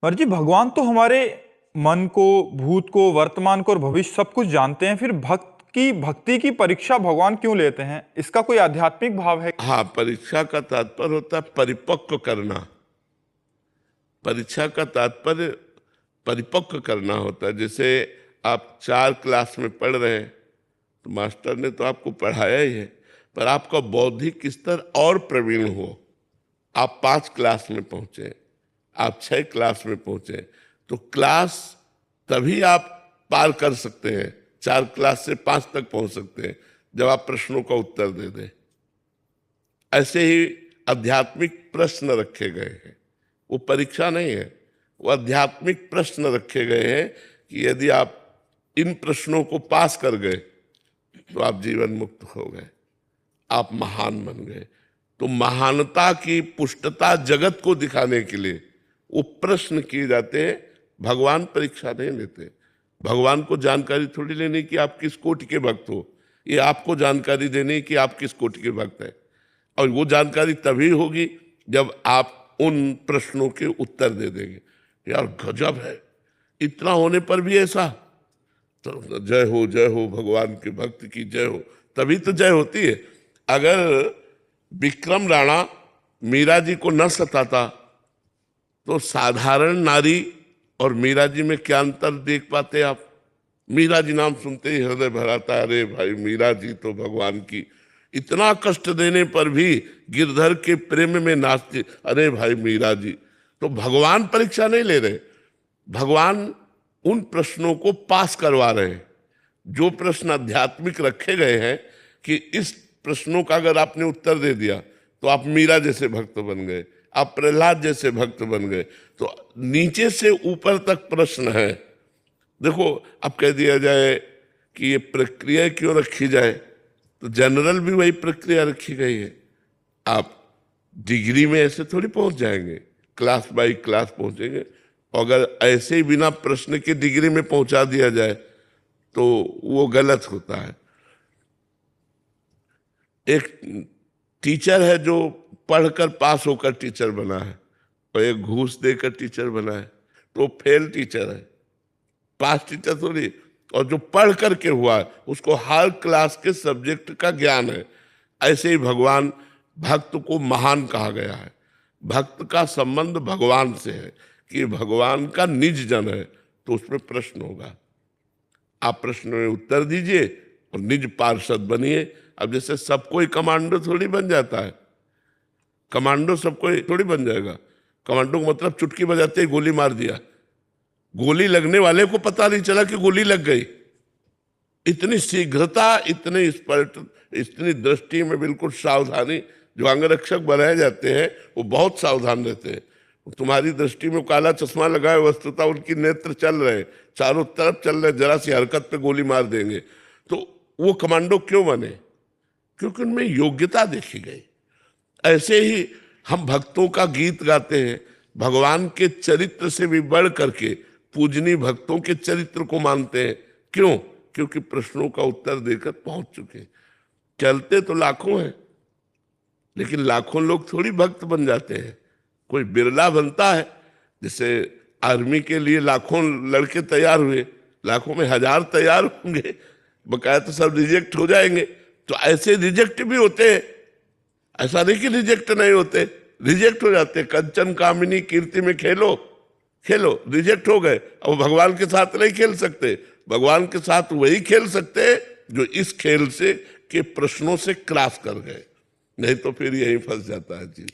पर जी भगवान तो हमारे मन को, भूत को, वर्तमान को और भविष्य सब कुछ जानते हैं। फिर भक्ति की परीक्षा भगवान क्यों लेते हैं? इसका कोई आध्यात्मिक भाव है? हाँ, परीक्षा का तात्पर्य होता है परिपक्व करना। परीक्षा का तात्पर्य परिपक्व करना होता है। जैसे आप 4 क्लास में पढ़ रहे हैं तो मास्टर ने तो आपको पढ़ाया ही है, पर आपका बौद्धिक स्तर और प्रवीण हो। आप 5 क्लास में पहुंचे, आप 6 क्लास में पहुंचे, तो क्लास तभी आप पार कर सकते हैं, 4 क्लास से 5 तक पहुंच सकते हैं जब आप प्रश्नों का उत्तर दे दें। ऐसे ही आध्यात्मिक प्रश्न रखे गए हैं, वो परीक्षा नहीं है, वो आध्यात्मिक प्रश्न रखे गए हैं कि यदि आप इन प्रश्नों को पास कर गए तो आप जीवन मुक्त हो गए, आप महान बन गए। तो महानता की पुष्टता जगत को दिखाने के लिए वो प्रश्न किए जाते हैं। भगवान परीक्षा नहीं लेते। भगवान को जानकारी थोड़ी लेनी कि आप किस कोटि के भक्त हो, ये आपको जानकारी देनी कि आप किस कोटि के भक्त हैं। और वो जानकारी तभी होगी जब आप उन प्रश्नों के उत्तर दे देंगे। यार गजब है, इतना होने पर भी ऐसा, तो जय हो भगवान के भक्त की जय हो, तभी तो जय होती है। अगर विक्रम राणा मीरा जी को न सताता तो साधारण नारी और मीरा जी में क्या अंतर देख पाते आप? मीरा जी नाम सुनते ही हृदय भराता, अरे भाई मीरा जी तो भगवान की, इतना कष्ट देने पर भी गिरधर के प्रेम में नाचते, अरे भाई मीरा जी। तो भगवान परीक्षा नहीं ले रहे, भगवान उन प्रश्नों को पास करवा रहे हैं। जो प्रश्न आध्यात्मिक रखे गए हैं कि इस प्रश्नों का अगर आपने उत्तर दे दिया तो आप मीरा जैसे भक्त बन गए, आप प्रहलाद जैसे भक्त बन गए। तो नीचे से ऊपर तक प्रश्न है। देखो, अब कह दिया जाए कि ये प्रक्रिया क्यों रखी जाए, तो जनरल भी वही प्रक्रिया रखी गई है। आप डिग्री में ऐसे थोड़ी पहुंच जाएंगे, क्लास बाई क्लास पहुंचेंगे। अगर ऐसे ही बिना प्रश्न की डिग्री में पहुंचा दिया जाए तो वो गलत होता है। एक टीचर है जो पढ़कर पास होकर टीचर बना है, और एक घूस देकर टीचर बना है, तो फेल टीचर है, पास टीचर थोड़ी। और जो पढ़ करके हुआ है उसको हर क्लास के सब्जेक्ट का ज्ञान है। ऐसे ही भगवान, भक्त को महान कहा गया है। भक्त का संबंध भगवान से है कि भगवान का निज जन है, तो उसमें प्रश्न होगा। आप प्रश्न में उत्तर दीजिए और निज पार्षद बनिए। अब जैसे सब कोई कमांडो थोड़ी बन जाता है, कमांडो सब कोई थोड़ी बन जाएगा। कमांडो का मतलब चुटकी बजाते ही गोली मार दिया, गोली लगने वाले को पता नहीं चला कि गोली लग गई। इतनी शीघ्रता, इतनी स्पष्ट, इतनी दृष्टि में बिल्कुल सावधानी। जो अंगरक्षक बनाए जाते हैं वो बहुत सावधान रहते हैं। तुम्हारी दृष्टि में काला चश्मा लगाए, वस्तुतः उनकी नेत्र चल रहे, चारों तरफ चल रहे, जरा सी हरकत पे गोली मार देंगे। तो वो कमांडो क्यों बने? क्योंकि उनमें योग्यता देखी गई। ऐसे ही हम भक्तों का गीत गाते हैं, भगवान के चरित्र से भी बढ़ करके पूजनीय भक्तों के चरित्र को मानते हैं। क्यों? क्योंकि प्रश्नों का उत्तर देकर पहुंच चुके। चलते तो लाखों हैं, लेकिन लाखों लोग थोड़ी भक्त बन जाते हैं, कोई बिरला बनता है। जैसे आर्मी के लिए लाखों लड़के तैयार हुए, लाखों में 1000 तैयार होंगे, बकाया तो सब रिजेक्ट हो जाएंगे। तो ऐसे रिजेक्ट भी होते हैं, ऐसा नहीं कि रिजेक्ट नहीं होते, रिजेक्ट हो जाते। कंचन कामिनी कीर्ति में खेलो, रिजेक्ट हो गए। अब भगवान के साथ नहीं खेल सकते, भगवान के साथ वही खेल सकते हैं जो इस खेल से के प्रश्नों से क्रॉस कर गए, नहीं तो फिर यही फंस जाता है जी।